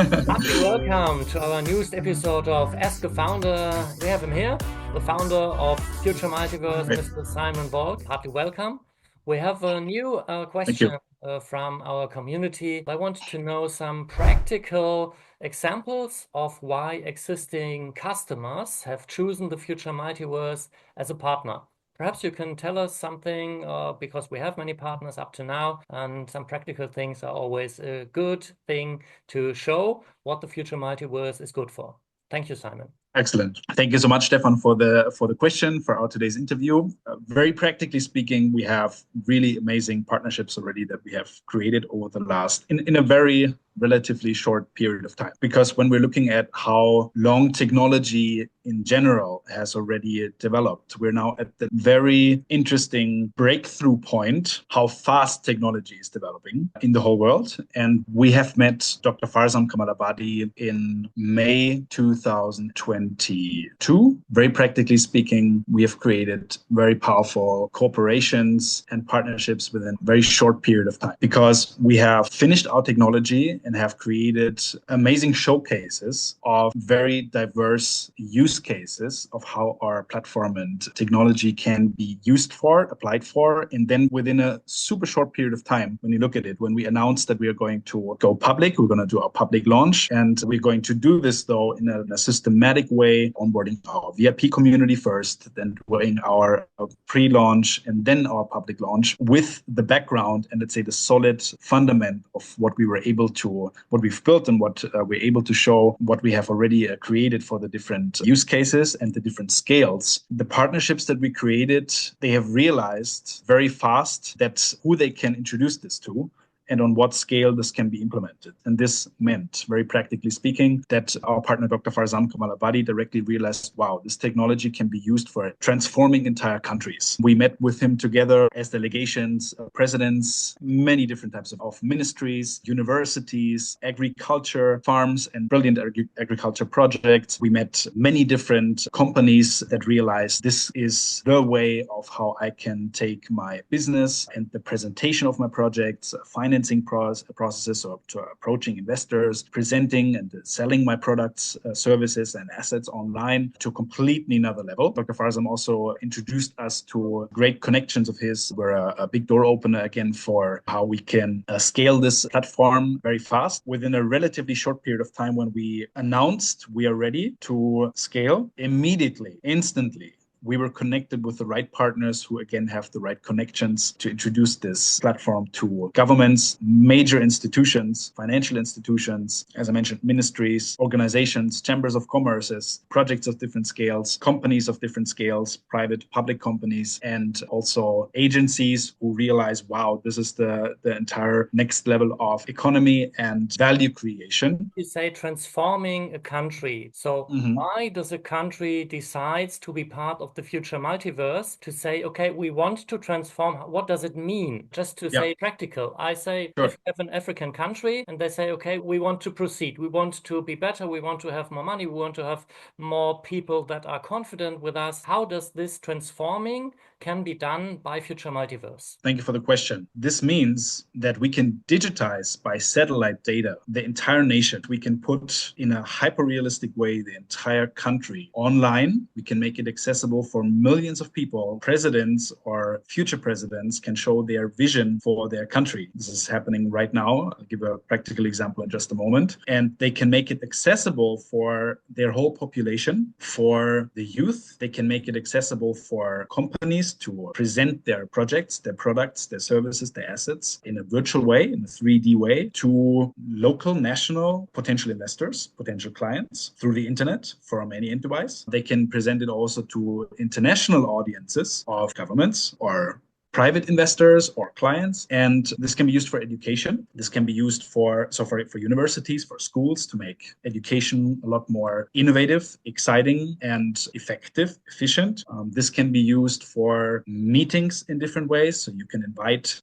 Heartily welcome to our newest episode of Ask a Founder. We have him here, the founder of Future Multiverse, Great. Mr. Simon Volk. Heartily welcome. We have a new Thank question you. from our community. I want to know some practical examples of why existing customers have chosen the Future Multiverse as a partner. Perhaps you can tell us something, because we have many partners up to now, and some practical things are always a good thing to show what the Future Multiverse is good for. Thank you, Simon. Excellent. Thank you so much, Stefan, for the question for our today's interview. Very practically speaking, we have really amazing partnerships already that we have created over the last in a very relatively short period of time. Because when we're looking at how long technology in general has already developed, we're now at the very interesting breakthrough point, how fast technology is developing in the whole world. And we have met Dr. Farzam Kamalabadi in May 2022. Very practically speaking, we have created very powerful corporations and partnerships within a very short period of time because we have finished our technology and have created amazing showcases of very diverse use cases of how our platform and technology can be used for, applied for. And then within a super short period of time, when you look at it, when we announced that we are going to go public, we're going to do our public launch. And we're going to do this, though, in a systematic way, onboarding our VIP community first, then doing our pre-launch and then our public launch with the background and let's say the solid fundament of what we were able to, what we've built and what we're able to show, what we have already created for the different use cases and the different scales. The partnerships that we created, they have realized very fast that who they can introduce this to and on what scale this can be implemented. And this meant, very practically speaking, that our partner, Dr. Farzam Kamalabadi, directly realized, wow, this technology can be used for transforming entire countries. We met with him together as delegations, presidents, many different types of ministries, universities, agriculture, farms, and brilliant agriculture projects. We met many different companies that realized this is the way of how I can take my business and the presentation of my projects, financing processes or to approaching investors, presenting and selling my products, services, and assets online to completely another level. Dr. Farzam also introduced us to great connections of his. We're a big door opener again for how we can scale this platform very fast within a relatively short period of time. When we announced we are ready to scale, immediately, instantly, we were connected with the right partners who, again, have the right connections to introduce this platform to governments, major institutions, financial institutions, as I mentioned, ministries, organizations, chambers of commerces, projects of different scales, companies of different scales, private, public companies, and also agencies who realize, wow, this is the entire next level of economy and value creation. You say transforming a country. So why does a country decides to be part of the Future Multiverse to say, okay, we want to transform? What does it mean? Just to say practical. I say, Sure. if you have an African country and they say, okay, we want to proceed, we want to be better, we want to have more money, we want to have more people that are confident with us. How does this transforming can be done by Future Multiverse? Thank you for the question. This means that we can digitize by satellite data the entire nation. We can put in a hyper-realistic way the entire country online. We can make it accessible for millions of people. Presidents or future presidents can show their vision for their country. This is happening right now. I'll give a practical example in just a moment. And they can make it accessible for their whole population, for the youth. They can make it accessible for companies to present their projects, their products, their services, their assets in a virtual way, in a 3D way, to local, national, potential investors, potential clients through the internet from any device. They can present it also to international audiences of governments or private investors or clients. And this can be used for education. This can be used for universities, for schools to make education a lot more innovative, exciting, and effective, efficient. This can be used for meetings in different ways. So you can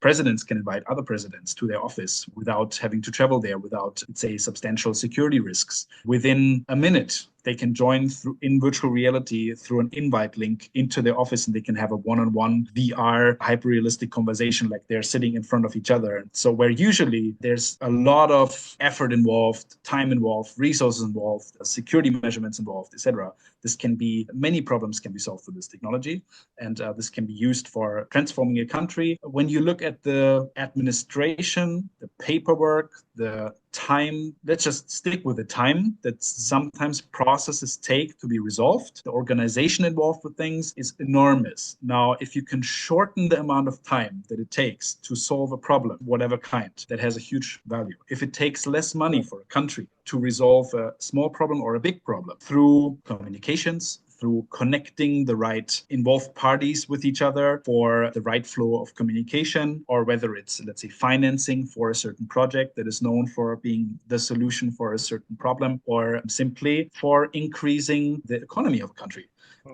presidents can invite other presidents to their office without having to travel there, without, let's say, substantial security risks. Within a minute, They can join through in virtual reality through an invite link into their office, and they can have a one-on-one VR hyper-realistic conversation like they're sitting in front of each other. So where usually there's a lot of effort involved, time involved, resources involved, security measurements involved, etc. This can be many problems can be solved with this technology, and this can be used for transforming a country. When you look at the administration, the paperwork, the time, let's just stick with the time that sometimes processes take to be resolved. The organization involved with things is enormous. Now, if you can shorten the amount of time that it takes to solve a problem, whatever kind, that has a huge value. If it takes less money for a country to resolve a small problem or a big problem through communications, through connecting the right involved parties with each other for the right flow of communication, or whether it's, let's say, financing for a certain project that is known for being the solution for a certain problem, or simply for increasing the economy of a country.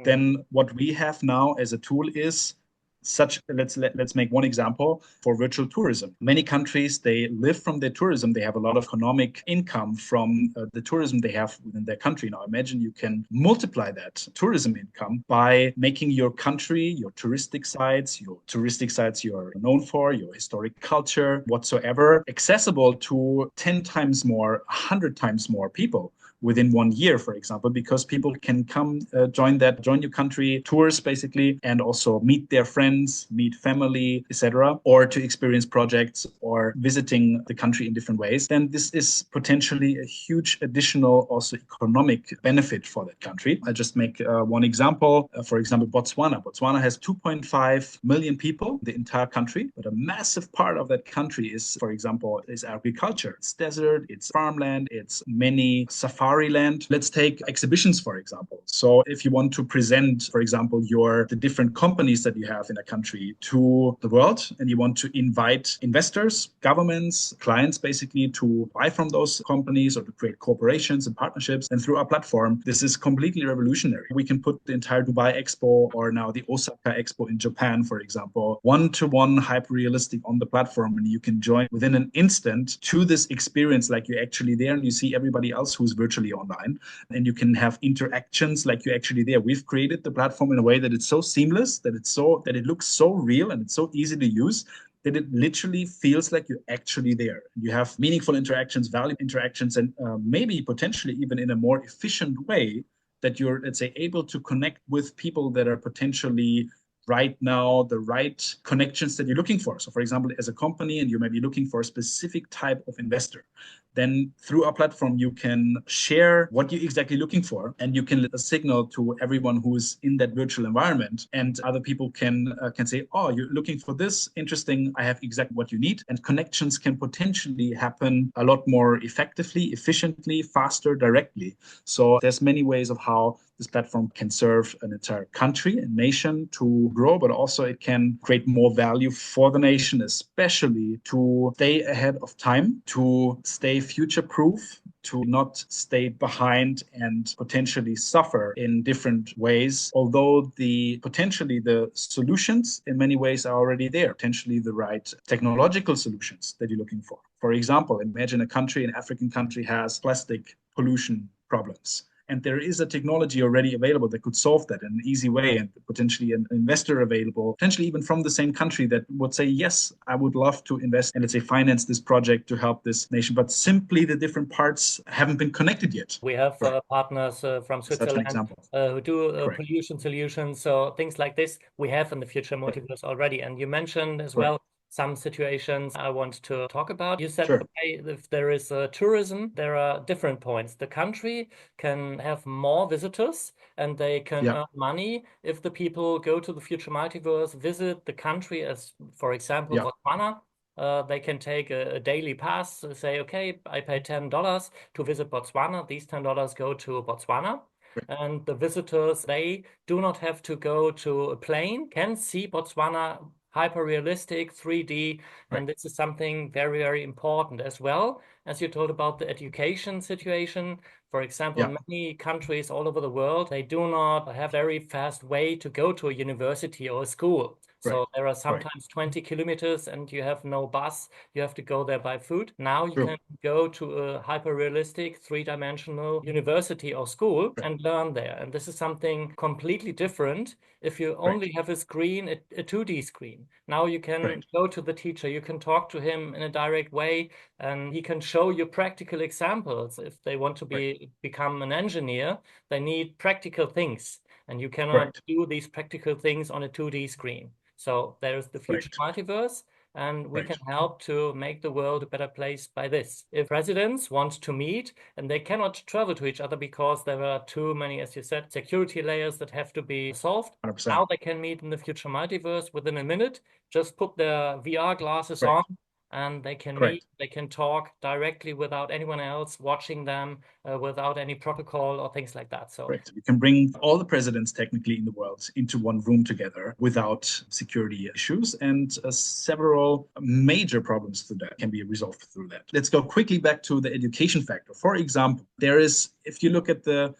Then what we have now as a tool is such let's make one example for virtual tourism. Many countries, they live from their tourism. They have a lot of economic income from the tourism they have within their country. Now imagine you can multiply that tourism income by making your country, your touristic sites you're known for, your historic culture, whatsoever, accessible to 10 times more, 100 times more people within 1 year, for example, because people can come join your country tours basically, and also meet their friends, meet family, etc., or to experience projects or visiting the country in different ways. Then this is potentially a huge additional also economic benefit for that country. I'll just make one example. For example, Botswana. Botswana has 2.5 million people, the entire country, but a massive part of that country is, for example, is agriculture. It's desert, it's farmland, it's many safari land. Let's take exhibitions, for example. So if you want to present, for example, the different companies that you have in a country to the world, and you want to invite investors, governments, clients, basically, to buy from those companies or to create corporations and partnerships, and through our platform, this is completely revolutionary. We can put the entire Dubai Expo, or now the Osaka Expo in Japan, for example, one-to-one hyper-realistic on the platform, and you can join within an instant to this experience like you're actually there, and you see everybody else who's virtually online, and you can have interactions like you're actually there. We've created the platform in a way that it's so seamless, that it looks so real, and it's so easy to use, that it literally feels like you're actually there. You have meaningful interactions, value interactions, and maybe potentially even in a more efficient way, that you're, let's say, able to connect with people that are potentially right now the right connections that you're looking for. So for example, as a company, and you may be looking for a specific type of investor, then through our platform, you can share what you're exactly looking for, and you can let a signal to everyone who's in that virtual environment, and other people can say, oh, you're looking for this, interesting, I have exactly what you need. And connections can potentially happen a lot more effectively, efficiently, faster, directly. So there's many ways of how this platform can serve an entire country, a nation to grow, but also it can create more value for the nation, especially to stay ahead of time, to stay future proof, to not stay behind and potentially suffer in different ways, although potentially the solutions in many ways are already there, potentially the right technological solutions that you're looking for. For example, imagine an African country has plastic pollution problems. And there is a technology already available that could solve that in an easy way, and potentially an investor available, potentially even from the same country, that would say, yes, I would love to invest and, let's say, finance this project to help this nation. But simply the different parts haven't been connected yet. We have partners from Such an Switzerland example. who do Correct. pollution solutions. So things like this we have in the Future Multiverse already. And you mentioned as Correct. well some situations I want to talk about. You said, Sure. okay, if there is tourism, there are different points. The country can have more visitors and they can Yeah. earn money if the people go to the Future Multiverse, visit the country, as for example, Yeah. Botswana. They can take a daily pass, say, okay, I pay $10 to visit Botswana. These $10 go to Botswana. Correct. And the visitors, they do not have to go to a plane, can see Botswana hyper realistic 3D. Right. And this is something very, very important as well. As you told about the education situation, for example, Yeah. in many countries all over the world, they do not have a very fast way to go to a university or a school. Right. So there are Right. sometimes 20 kilometers and you have no bus. You have to go there by foot. Now you True. can go to a hyper-realistic, three-dimensional university or school Right. and learn there. And this is something completely different if you Right. only have a screen, a 2D screen. Now you can Right. go to the teacher, you can talk to him in a direct way, and he can show you practical examples. If they want to Right. become an engineer, they need practical things, and you cannot Right. do these practical things on a 2D screen. So there's the future Right. multiverse, and we can Right. help to make the world a better place by this. If presidents want to meet and they cannot travel to each other because there are too many, as you said, security layers that have to be solved, 100%. now they can meet in the future multiverse within a minute, just put their VR glasses on, Correct. and they can meet, Correct. they can talk directly without anyone else watching them, without any protocol or things like that. So Correct. You can bring all the presidents technically in the world into one room together without security issues, and several major problems through that can be resolved through that. Let's go quickly back to the education factor. For example, there is, if you look at the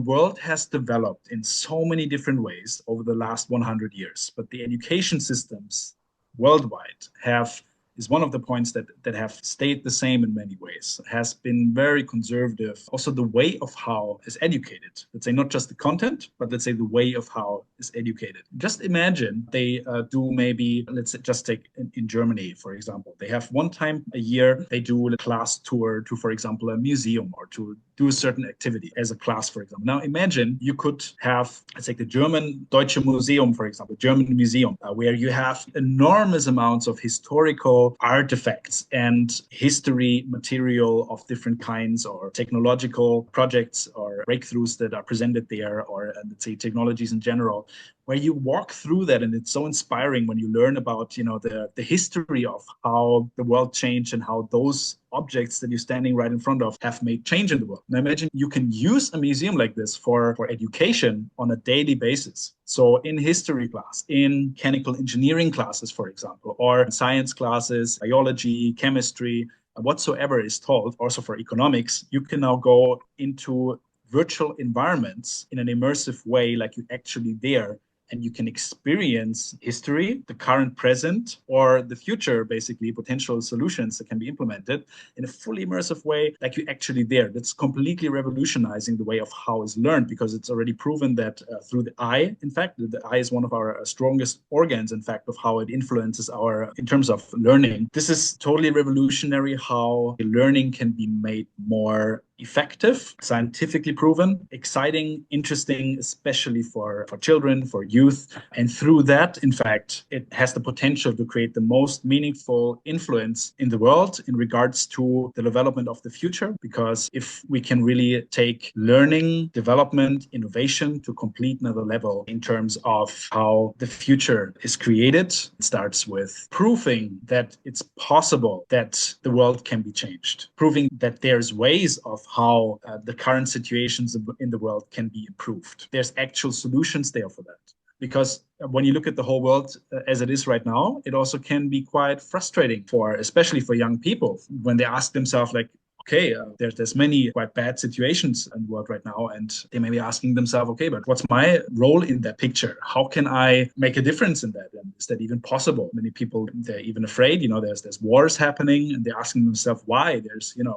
world has developed in so many different ways over the last 100 years, but the education systems worldwide have is one of the points that have stayed the same in many ways, has been very conservative. Also, the way of how is educated, let's say not just the content, but let's say the way of how is educated. Just imagine they do maybe, let's just take in Germany, for example, they have one time a year, they do a class tour to, for example, a museum or to do a certain activity as a class, for example. Now, imagine you could have, let's take the German Deutsche Museum, for example, German museum, where you have enormous amounts of historical artifacts and history material of different kinds, or technological projects or breakthroughs that are presented there, or let's say technologies in general, where you walk through that, and it's so inspiring when you learn about the history of how the world changed and how those objects that you're standing right in front of have made change in the world. And I imagine you can use a museum like this for education on a daily basis. So in history class, in mechanical engineering classes, for example, or science classes, biology, chemistry, whatsoever is taught, also for economics, you can now go into virtual environments in an immersive way, like you're actually there, and you can experience history, the current, present, or the future, basically potential solutions that can be implemented in a fully immersive way, like you're actually there. That's completely revolutionizing the way of how is learned, because it's already proven that through the eye, in fact, the eye is one of our strongest organs, in fact, of how it influences our, in terms of learning. This is totally revolutionary how learning can be made more effective, scientifically proven, exciting, interesting, especially for children, for youth. And through that, in fact, it has the potential to create the most meaningful influence in the world in regards to the development of the future. Because if we can really take learning, development, innovation to complete another level in terms of how the future is created, it starts with proving that it's possible that the world can be changed, proving that there's ways of how the current situations in the world can be improved. There's actual solutions there for that. Because when you look at the whole world as it is right now, it also can be quite frustrating for, especially for young people, when they ask themselves, like, okay, there's many quite bad situations in the world right now, and they may be asking themselves, okay, but what's my role in that picture? How can I make a difference in that? And is that even possible? Many people, they're even afraid. There's wars happening, and they're asking themselves why.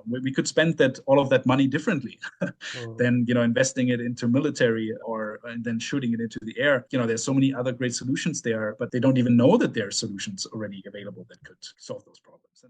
We could spend all of that money differently than investing it into military, or and then shooting it into the air. There's so many other great solutions there, but they don't even know that there are solutions already available that could solve those problems.